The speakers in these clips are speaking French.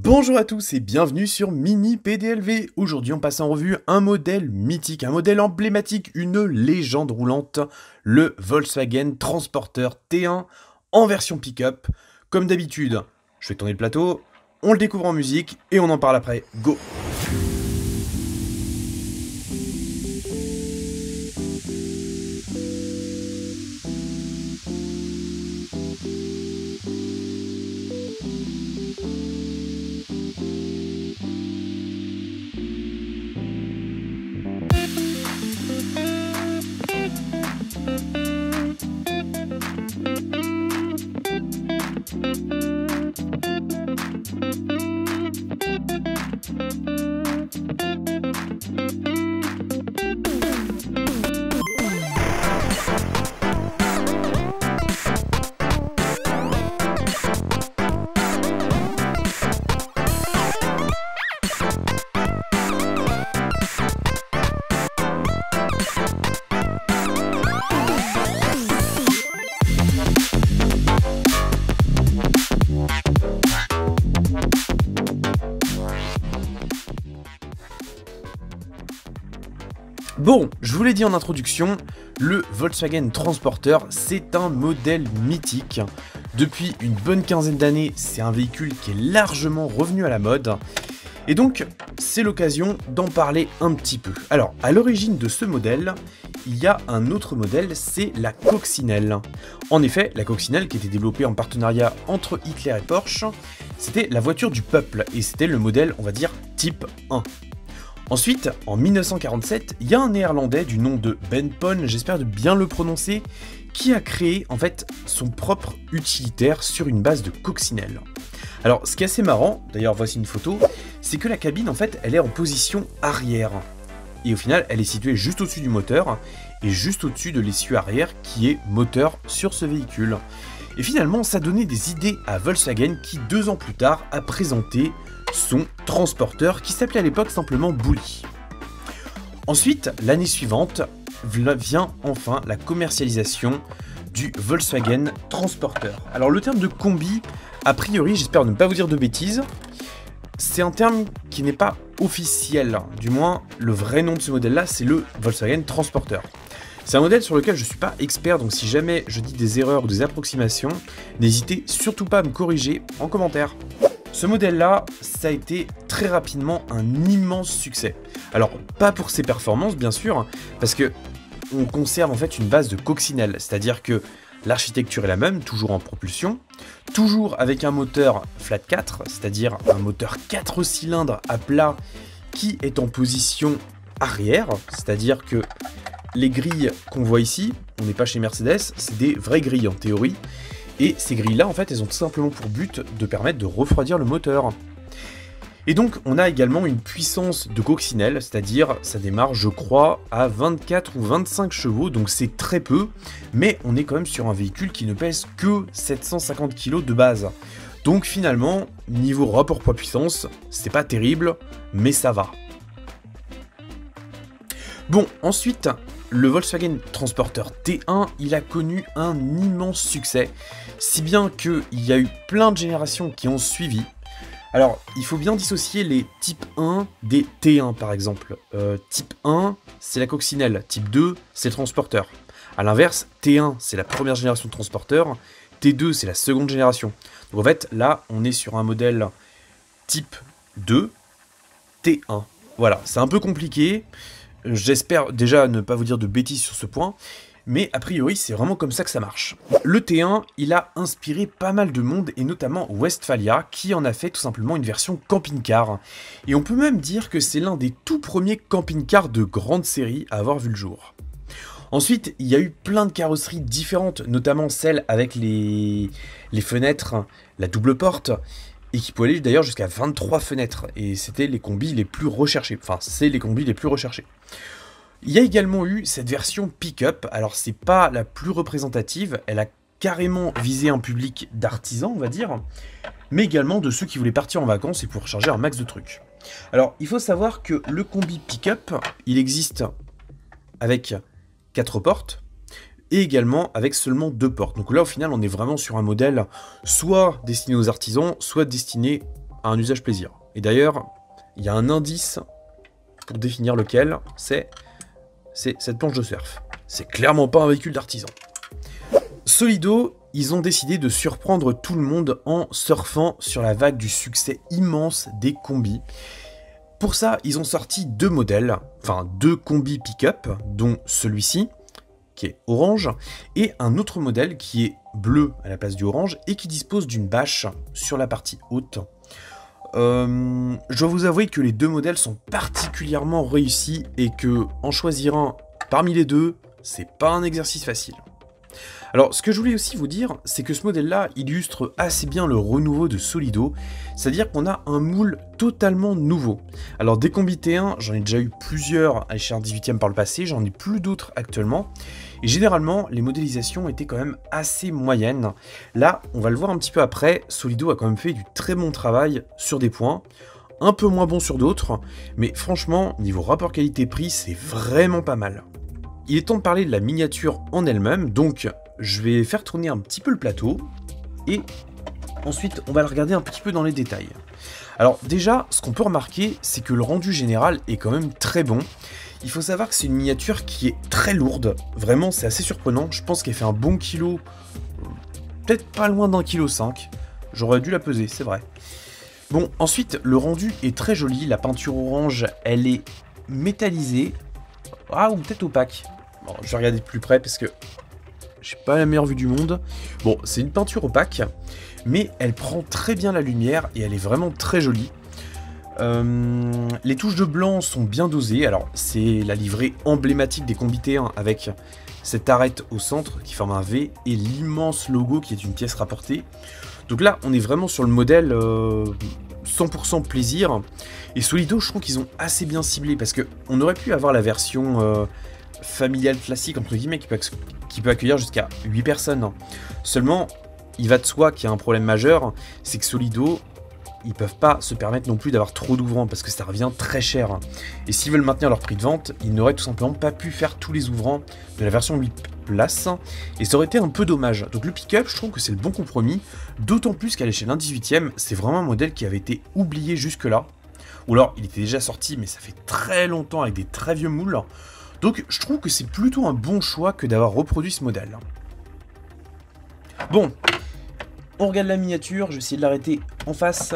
Bonjour à tous et bienvenue sur Mini PDLV. Aujourd'hui on passe en revue un modèle mythique, un modèle emblématique, une légende roulante, le Volkswagen Transporter T1 en version pick-up. Comme d'habitude, je vais tourner le plateau, on le découvre en musique et on en parle après. Go! Bon, je vous l'ai dit en introduction, le Volkswagen Transporter, c'est un modèle mythique. Depuis une bonne quinzaine d'années, c'est un véhicule qui est largement revenu à la mode. Et donc, c'est l'occasion d'en parler un petit peu. Alors, à l'origine de ce modèle, il y a un autre modèle, c'est la Coccinelle. En effet, la Coccinelle, qui était développée en partenariat entre Hitler et Porsche, c'était la voiture du peuple, et c'était le modèle, on va dire, type 1. Ensuite, en 1947, il y a un néerlandais du nom de Ben Pon, j'espère de bien le prononcer, qui a créé en fait son propre utilitaire sur une base de coccinelle. Alors, ce qui est assez marrant, d'ailleurs voici une photo, c'est que la cabine en fait, elle est en position arrière. Et au final, elle est située juste au-dessus du moteur, et juste au-dessus de l'essieu arrière qui est moteur sur ce véhicule. Et finalement, ça donnait des idées à Volkswagen qui, 2 ans plus tard, a présenté son transporteur qui s'appelait à l'époque simplement Bulli. Ensuite, l'année suivante, vient enfin la commercialisation du Volkswagen Transporter. Alors le terme de combi, a priori, j'espère ne pas vous dire de bêtises, c'est un terme qui n'est pas officiel, du moins le vrai nom de ce modèle-là, c'est le Volkswagen Transporter. C'est un modèle sur lequel je ne suis pas expert, donc si jamais je dis des erreurs ou des approximations, n'hésitez surtout pas à me corriger en commentaire. Ce modèle-là, ça a été très rapidement un immense succès. Alors, pas pour ses performances, bien sûr, parce que on conserve en fait une base de coccinelle, c'est-à-dire que l'architecture est la même, toujours en propulsion, toujours avec un moteur flat 4, c'est-à-dire un moteur 4 cylindres à plat qui est en position arrière, c'est-à-dire que les grilles qu'on voit ici, on n'est pas chez Mercedes, c'est des vraies grilles en théorie, et ces grilles-là, en fait, elles ont tout simplement pour but de permettre de refroidir le moteur. Et donc, on a également une puissance de coccinelle, c'est-à-dire, ça démarre, je crois, à 24 ou 25 chevaux, donc c'est très peu, mais on est quand même sur un véhicule qui ne pèse que 750 kg de base. Donc finalement, niveau rapport poids-puissance, c'est pas terrible, mais ça va. Bon, ensuite, le Volkswagen Transporter T1, il a connu un immense succès, si bien qu'il y a eu plein de générations qui ont suivi. Alors, il faut bien dissocier les type 1 des T1 par exemple. Type 1, c'est la coccinelle, type 2, c'est le transporteur. A l'inverse, T1, c'est la première génération de transporteur, T2, c'est la seconde génération. Donc en fait, là, on est sur un modèle type 2, T1. Voilà, c'est un peu compliqué. J'espère déjà ne pas vous dire de bêtises sur ce point, mais a priori c'est vraiment comme ça que ça marche. Le T1, il a inspiré pas mal de monde, et notamment Westphalia, qui en a fait tout simplement une version camping-car. Et on peut même dire que c'est l'un des tout premiers camping-cars de grande série à avoir vu le jour. Ensuite, il y a eu plein de carrosseries différentes, notamment celle avec les fenêtres, la double porte, et qui pouvait aller d'ailleurs jusqu'à 23 fenêtres, et c'était les combis les plus recherchés, enfin c'est les combis les plus recherchés. Il y a également eu cette version pick-up, alors c'est pas la plus représentative, elle a carrément visé un public d'artisans on va dire, mais également de ceux qui voulaient partir en vacances et pour recharger un max de trucs. Alors il faut savoir que le combi pick-up, il existe avec 4 portes, et également avec seulement 2 portes. Donc là, au final, on est vraiment sur un modèle soit destiné aux artisans, soit destiné a un usage plaisir. Et d'ailleurs, il y a un indice pour définir lequel, c'est cette planche de surf. C'est clairement pas un véhicule d'artisan. Solido, ils ont décidé de surprendre tout le monde en surfant sur la vague du succès immense des combis. Pour ça, ils ont sorti deux modèles, enfin deux combis pick-up, dont celui-ci, qui est orange, et un autre modèle qui est bleu à la place du orange, et qui dispose d'une bâche sur la partie haute. Je dois vous avouer que les deux modèles sont particulièrement réussis, et que en choisir un parmi les deux, c'est pas un exercice facile. Alors, ce que je voulais aussi vous dire, c'est que ce modèle-là illustre assez bien le renouveau de Solido, c'est-à-dire qu'on a un moule totalement nouveau. Alors, des combis T1, j'en ai déjà eu plusieurs à l'échelle 18e par le passé, j'en ai plus d'autres actuellement, et généralement, les modélisations étaient quand même assez moyennes. Là, on va le voir un petit peu après, Solido a quand même fait du très bon travail sur des points, un peu moins bon sur d'autres, mais franchement, niveau rapport qualité-prix, c'est vraiment pas mal. Il est temps de parler de la miniature en elle-même, donc je vais faire tourner un petit peu le plateau, et ensuite on va le regarder un petit peu dans les détails. Alors déjà, ce qu'on peut remarquer, c'est que le rendu général est quand même très bon. Il faut savoir que c'est une miniature qui est très lourde, vraiment c'est assez surprenant, je pense qu'elle fait un bon kilo, peut-être pas loin d'1,5 kg, j'aurais dû la peser, c'est vrai. Bon, ensuite, le rendu est très joli, la peinture orange, elle est métallisée, ou peut-être opaque. Bon, je vais regarder de plus près parce que j'ai pas la meilleure vue du monde. Bon, c'est une peinture opaque, mais elle prend très bien la lumière et elle est vraiment très jolie. Les touches de blanc sont bien dosées. Alors, c'est la livrée emblématique des combis T1 avec cette arête au centre qui forme un V et l'immense logo qui est une pièce rapportée. Donc là, on est vraiment sur le modèle 100% plaisir. Et Solido, je trouve qu'ils ont assez bien ciblé parce qu'on aurait pu avoir la version familiale classique, entre guillemets, qui peut accueillir jusqu'à 8 personnes. Seulement, il va de soi qu'il y a un problème majeur, c'est que Solido, ils peuvent pas se permettre non plus d'avoir trop d'ouvrants parce que ça revient très cher. Et s'ils veulent maintenir leur prix de vente, ils n'auraient tout simplement pas pu faire tous les ouvrants de la version 8 places et ça aurait été un peu dommage. Donc le pick-up, je trouve que c'est le bon compromis, d'autant plus qu'à l'échelle 1/18e, c'est vraiment un modèle qui avait été oublié jusque-là. Ou alors, il était déjà sorti, mais ça fait très longtemps avec des très vieux moules. Donc, je trouve que c'est plutôt un bon choix que d'avoir reproduit ce modèle. Bon, on regarde la miniature, je vais essayer de l'arrêter en face.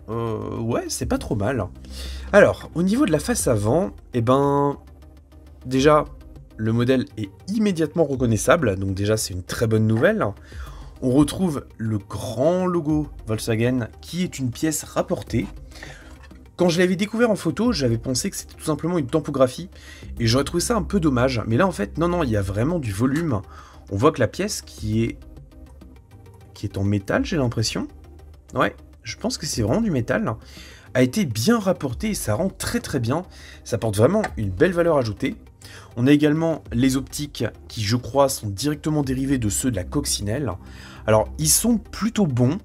Ouais, c'est pas trop mal. Alors, au niveau de la face avant, déjà, le modèle est immédiatement reconnaissable, donc déjà, c'est une très bonne nouvelle. On retrouve le grand logo Volkswagen, qui est une pièce rapportée. Quand je l'avais découvert en photo, j'avais pensé que c'était tout simplement une tampographie, et j'aurais trouvé ça un peu dommage. Mais là, en fait, non, il y a vraiment du volume. On voit que la pièce qui est en métal, j'ai l'impression. Ouais, je pense que c'est vraiment du métal. A été bien rapportée et ça rend très très bien. Ça apporte vraiment une belle valeur ajoutée. On a également les optiques qui, je crois, sont directement dérivés de ceux de la coccinelle. Alors, ils sont plutôt bons.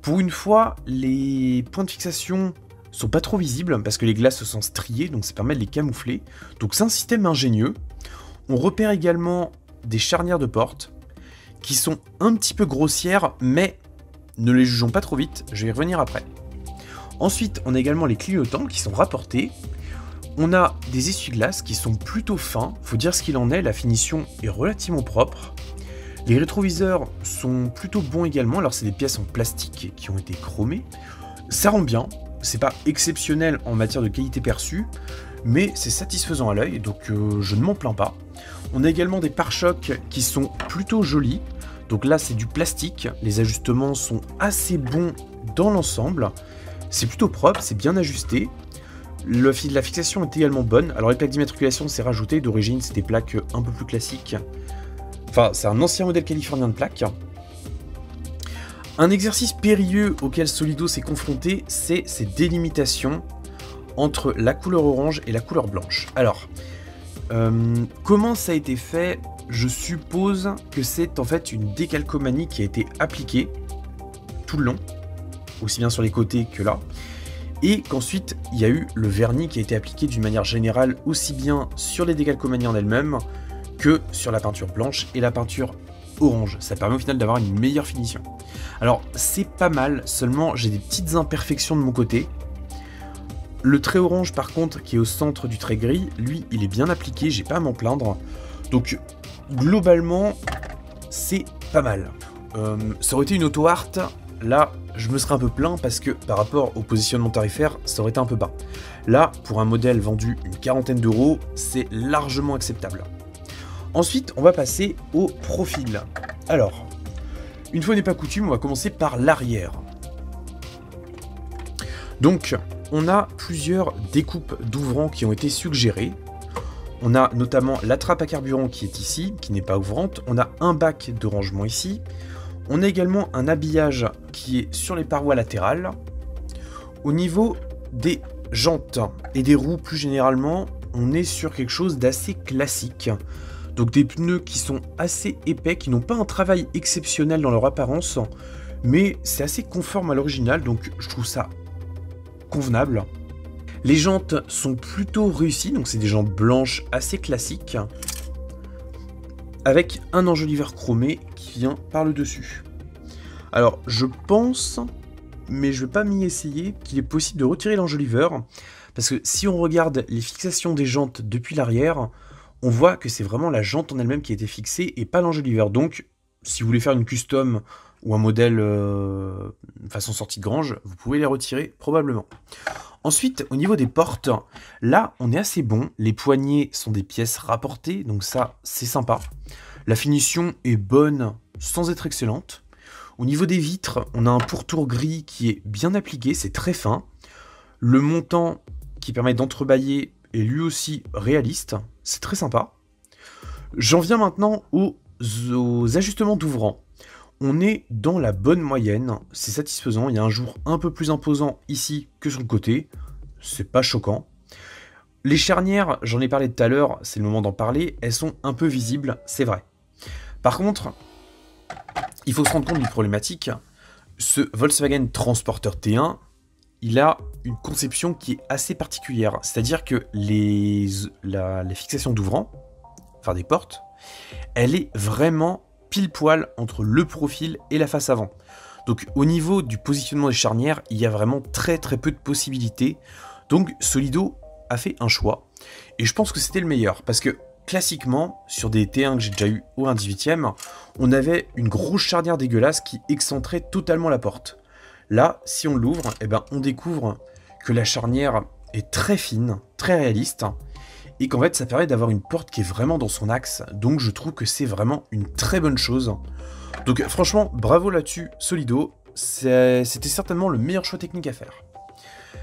Pour une fois, les points de fixation sont pas trop visibles parce que les glaces sont striées, donc ça permet de les camoufler. Donc c'est un système ingénieux. On repère également des charnières de porte qui sont un petit peu grossières, mais ne les jugeons pas trop vite, je vais y revenir après. Ensuite, on a également les clignotants qui sont rapportés. On a des essuie-glaces qui sont plutôt fins, faut dire ce qu'il en est, la finition est relativement propre. Les rétroviseurs sont plutôt bons également, alors c'est des pièces en plastique qui ont été chromées. Ça rend bien, c'est pas exceptionnel en matière de qualité perçue, mais c'est satisfaisant à l'œil, donc je ne m'en plains pas. On a également des pare-chocs qui sont plutôt jolis, donc là c'est du plastique, les ajustements sont assez bons dans l'ensemble, c'est plutôt propre, c'est bien ajusté. La fixation est également bonne, alors les plaques d'immatriculation c'est rajouté, d'origine c'est des plaques un peu plus classiques, enfin c'est un ancien modèle californien de plaques. Un exercice périlleux auquel Solido s'est confronté, c'est ces délimitations entre la couleur orange et la couleur blanche. Alors, comment ça a été fait? Je suppose que c'est en fait une décalcomanie qui a été appliquée tout le long, aussi bien sur les côtés que là, et qu'ensuite il y a eu le vernis qui a été appliqué d'une manière générale aussi bien sur les décalcomanies en elles-mêmes que sur la peinture blanche et la peinture orange. Ça permet au final d'avoir une meilleure finition. Alors c'est pas mal, seulement j'ai des petites imperfections de mon côté. Le trait orange par contre, qui est au centre du trait gris, lui il est bien appliqué, j'ai pas à m'en plaindre. Donc globalement, c'est pas mal. Ça aurait été une auto art, là je me serais un peu plaint parce que par rapport au positionnement tarifaire, ça aurait été un peu bas. Là, pour un modèle vendu une quarantaine d'euros, c'est largement acceptable. Ensuite, on va passer au profil. Alors, une fois n'est pas coutume, on va commencer par l'arrière. Donc, on a plusieurs découpes d'ouvrants qui ont été suggérées. On a notamment la trappe à carburant qui est ici, qui n'est pas ouvrante. On a un bac de rangement ici. On a également un habillage qui est sur les parois latérales. Au niveau des jantes et des roues plus généralement, on est sur quelque chose d'assez classique. Donc des pneus qui sont assez épais, qui n'ont pas un travail exceptionnel dans leur apparence, mais c'est assez conforme à l'original, donc je trouve ça convenable. Les jantes sont plutôt réussies, donc c'est des jantes blanches assez classiques, avec un enjoliveur chromé qui vient par le dessus. Alors je pense, mais je ne vais pas m'y essayer, qu'il est possible de retirer l'enjoliveur, parce que si on regarde les fixations des jantes depuis l'arrière, on voit que c'est vraiment la jante en elle-même qui a été fixée et pas l'enjoliveur. Donc, si vous voulez faire une custom ou un modèle façon sortie de grange, vous pouvez les retirer probablement. Ensuite, au niveau des portes, là, on est assez bon. Les poignées sont des pièces rapportées, donc ça, c'est sympa. La finition est bonne sans être excellente. Au niveau des vitres, on a un pourtour gris qui est bien appliqué, c'est très fin. Le montant qui permet d'entrebâiller est lui aussi réaliste, c'est très sympa. J'en viens maintenant aux ajustements d'ouvrants. On est dans la bonne moyenne, c'est satisfaisant, il y a un jour un peu plus imposant ici que sur le côté, c'est pas choquant. Les charnières, j'en ai parlé tout à l'heure, c'est le moment d'en parler, elles sont un peu visibles, c'est vrai. Par contre, il faut se rendre compte d'une problématique, ce Volkswagen Transporter T1, il a une conception qui est assez particulière, c'est-à-dire que les fixations d'ouvrants, enfin des portes, elle est vraiment pile poil entre le profil et la face avant. Donc au niveau du positionnement des charnières, il y a vraiment très peu de possibilités. Donc Solido a fait un choix, et je pense que c'était le meilleur, parce que classiquement, sur des T1 que j'ai déjà eu au 1/18e, on avait une grosse charnière dégueulasse qui excentrait totalement la porte. Là, si on l'ouvre, eh ben, on découvre que la charnière est très fine, très réaliste, et qu'en fait, ça permet d'avoir une porte qui est vraiment dans son axe, donc je trouve que c'est vraiment une très bonne chose. Donc franchement, bravo là-dessus, Solido, c'était certainement le meilleur choix technique à faire.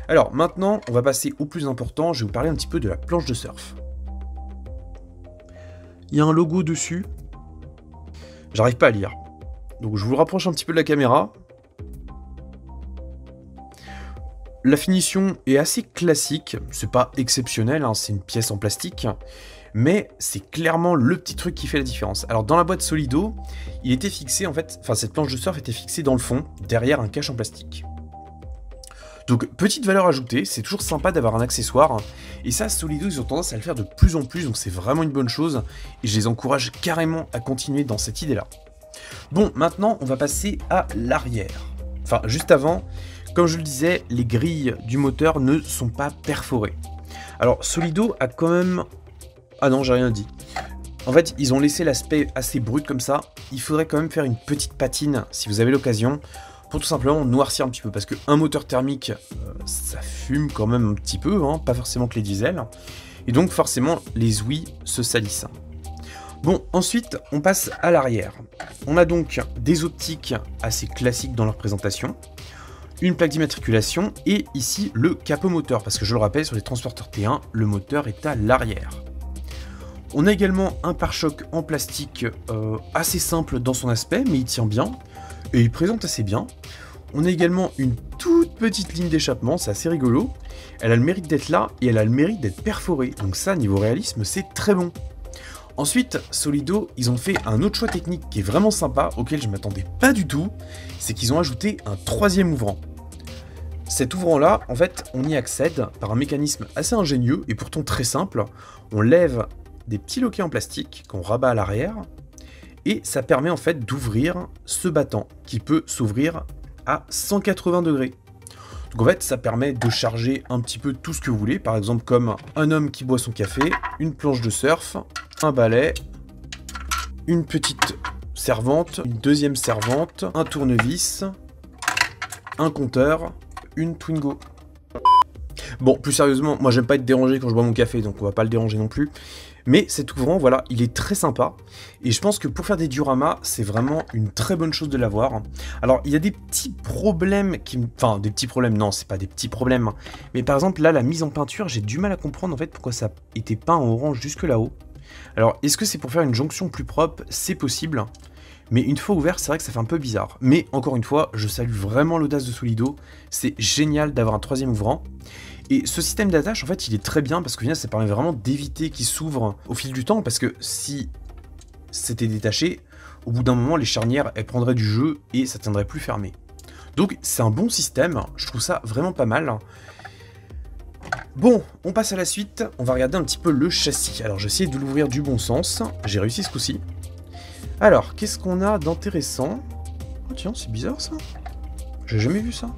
Alors maintenant, on va passer au plus important, je vais vous parler un petit peu de la planche de surf. Il y a un logo dessus, j'arrive pas à lire, donc je vous le rapproche un petit peu de la caméra. La finition est assez classique, c'est pas exceptionnel, hein, c'est une pièce en plastique, mais c'est clairement le petit truc qui fait la différence. Alors dans la boîte Solido, il était fixé en fait, enfin cette planche de surf était fixée dans le fond, derrière un cache en plastique. Donc petite valeur ajoutée, c'est toujours sympa d'avoir un accessoire, et ça Solido ils ont tendance à le faire de plus en plus, donc c'est vraiment une bonne chose, et je les encourage carrément à continuer dans cette idée-là. Bon, maintenant on va passer à l'arrière. Enfin, juste avant, comme je le disais, les grilles du moteur ne sont pas perforées. Alors, Solido a quand même... Ah non, j'ai rien dit. En fait, ils ont laissé l'aspect assez brut comme ça. Il faudrait quand même faire une petite patine, si vous avez l'occasion, pour tout simplement noircir un petit peu. Parce qu'un moteur thermique, ça fume quand même un petit peu, hein, pas forcément que les diesels. Et donc, forcément, les ouïes se salissent. Bon, ensuite, on passe à l'arrière. On a donc des optiques assez classiques dans leur présentation, une plaque d'immatriculation et ici le capot moteur, parce que je le rappelle, sur les transporteurs T1, le moteur est à l'arrière. On a également un pare-choc en plastique assez simple dans son aspect, mais il tient bien, et il présente assez bien. On a également une toute petite ligne d'échappement, c'est assez rigolo. Elle a le mérite d'être là, et elle a le mérite d'être perforée, donc ça, niveau réalisme, c'est très bon. Ensuite, Solido, ils ont fait un autre choix technique qui est vraiment sympa, auquel je ne m'attendais pas du tout, c'est qu'ils ont ajouté un troisième ouvrant. Cet ouvrant-là, en fait, on y accède par un mécanisme assez ingénieux et pourtant très simple. On lève des petits loquets en plastique qu'on rabat à l'arrière, Et ça permet en fait d'ouvrir ce battant qui peut s'ouvrir à 180 degrés. Donc en fait, ça permet de charger un petit peu tout ce que vous voulez, par exemple comme un homme qui boit son café, une planche de surf, un balai, une petite servante, une deuxième servante, un tournevis, un compteur, une Twingo. Bon, plus sérieusement, moi j'aime pas être dérangé quand je bois mon café, donc on va pas le déranger non plus. Mais cet ouvrant, voilà, il est très sympa. Et je pense que pour faire des dioramas, c'est vraiment une très bonne chose de l'avoir. Alors, il y a des petits problèmes qui... Enfin, des petits problèmes, non, c'est pas des petits problèmes. Mais par exemple, là, la mise en peinture, j'ai du mal à comprendre en fait pourquoi ça était peint en orange jusque là-haut. Alors, est-ce que c'est pour faire une jonction plus propre? C'est possible. Mais une fois ouvert, c'est vrai que ça fait un peu bizarre. Mais encore une fois, je salue vraiment l'audace de Solido. C'est génial d'avoir un troisième ouvrant. Et ce système d'attache, en fait, il est très bien parce que ça permet vraiment d'éviter qu'il s'ouvre au fil du temps. Parce que si c'était détaché, au bout d'un moment, les charnières, elles prendraient du jeu et ça tiendrait plus fermé. Donc, c'est un bon système. Je trouve ça vraiment pas mal. Bon, on passe à la suite. On va regarder un petit peu le châssis. Alors, j'ai essayé de l'ouvrir du bon sens. J'ai réussi ce coup-ci. Alors, qu'est-ce qu'on a d'intéressant? Oh tiens, c'est bizarre ça. J'ai jamais vu ça.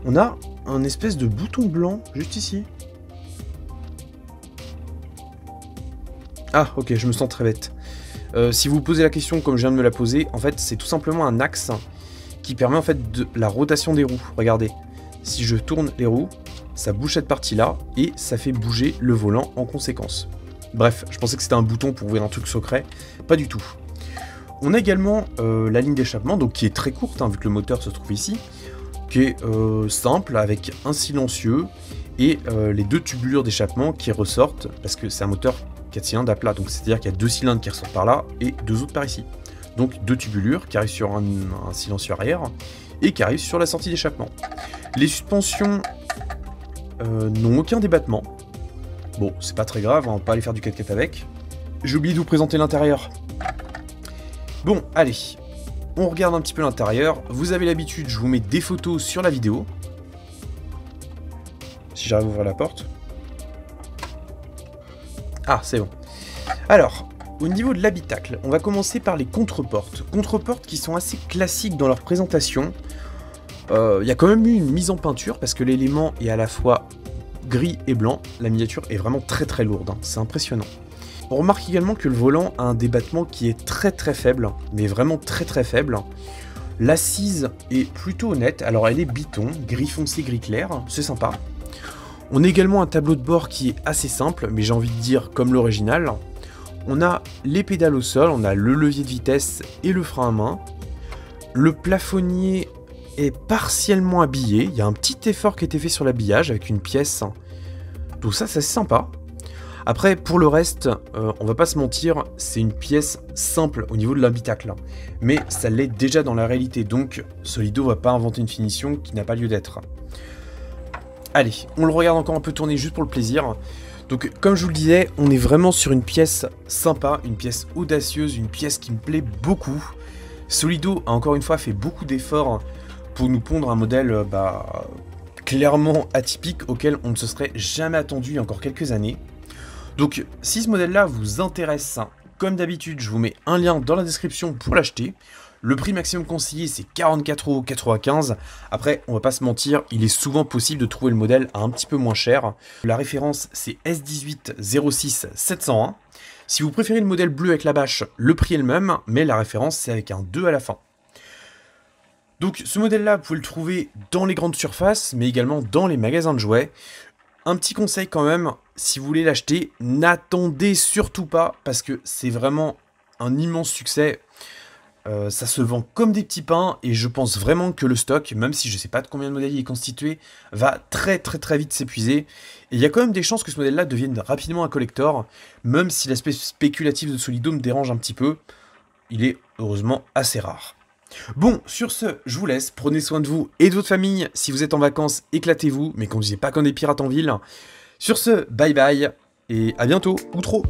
On a un espèce de bouton blanc juste ici. Ah, ok, je me sens très bête. Si vous vous posez la question comme je viens de me la poser, en fait, c'est tout simplement un axe qui permet en fait de la rotation des roues. Regardez, si je tourne les roues, ça bouge cette partie-là et ça fait bouger le volant en conséquence. Bref, je pensais que c'était un bouton pour ouvrir un truc secret. Pas du tout. On a également la ligne d'échappement, donc qui est très courte, hein, vu que le moteur se trouve ici, qui est simple, avec un silencieux, et les deux tubulures d'échappement qui ressortent, parce que c'est un moteur 4 cylindres à plat, donc c'est-à-dire qu'il y a 2 cylindres qui ressortent par là, et 2 autres par ici. Donc 2 tubulures qui arrivent sur un silencieux arrière, et qui arrivent sur la sortie d'échappement. Les suspensions n'ont aucun débattement. Bon, c'est pas très grave, on va pas aller faire du 4x4 avec. J'ai oublié de vous présenter l'intérieur. Bon, allez, on regarde un petit peu l'intérieur. Vous avez l'habitude, je vous mets des photos sur la vidéo. Si j'arrive à ouvrir la porte. Ah, c'est bon. Alors, au niveau de l'habitacle, on va commencer par les contreportes. Contreportes qui sont assez classiques dans leur présentation. Il y a quand même eu une mise en peinture parce que l'élément est à la fois gris et blanc. La miniature est vraiment très très lourde, hein. C'est impressionnant. On remarque également que le volant a un débattement qui est très très faible, mais vraiment très très faible. L'assise est plutôt honnête, alors elle est biton, gris foncé, gris clair, c'est sympa. On a également un tableau de bord qui est assez simple, mais j'ai envie de dire comme l'original. On a les pédales au sol, on a le levier de vitesse et le frein à main. Le plafonnier est partiellement habillé, il y a un petit effort qui a été fait sur l'habillage avec une pièce. Tout ça, c'est sympa. Après, pour le reste, on va pas se mentir, c'est une pièce simple au niveau de l'habitacle. Mais ça l'est déjà dans la réalité, donc Solido va pas inventer une finition qui n'a pas lieu d'être. Allez, on le regarde encore un peu tourner juste pour le plaisir. Donc, comme je vous le disais, on est vraiment sur une pièce sympa, une pièce audacieuse, une pièce qui me plaît beaucoup. Solido a encore une fois fait beaucoup d'efforts pour nous pondre un modèle clairement atypique auquel on ne se serait jamais attendu il y a encore quelques années. Donc, si ce modèle-là vous intéresse, comme d'habitude, je vous mets un lien dans la description pour l'acheter. Le prix maximum conseillé, c'est 44,95 €. Après, on va pas se mentir, il est souvent possible de trouver le modèle à un petit peu moins cher. La référence, c'est S1806-701. Si vous préférez le modèle bleu avec la bâche, le prix est le même, mais la référence, c'est avec un 2 à la fin. Donc, ce modèle-là, vous pouvez le trouver dans les grandes surfaces, mais également dans les magasins de jouets. Un petit conseil quand même, si vous voulez l'acheter, n'attendez surtout pas, parce que c'est vraiment un immense succès. Ça se vend comme des petits pains, et je pense vraiment que le stock, même si je ne sais pas de combien de modèles il est constitué, va très vite s'épuiser. Et il y a quand même des chances que ce modèle-là devienne rapidement un collector, même si l'aspect spéculatif de Solido me dérange un petit peu. Il est heureusement assez rare. Bon, sur ce, je vous laisse, prenez soin de vous et de votre famille, si vous êtes en vacances, éclatez-vous, mais conduisez pas comme des pirates en ville. Sur ce, bye bye, et à bientôt, ou trop.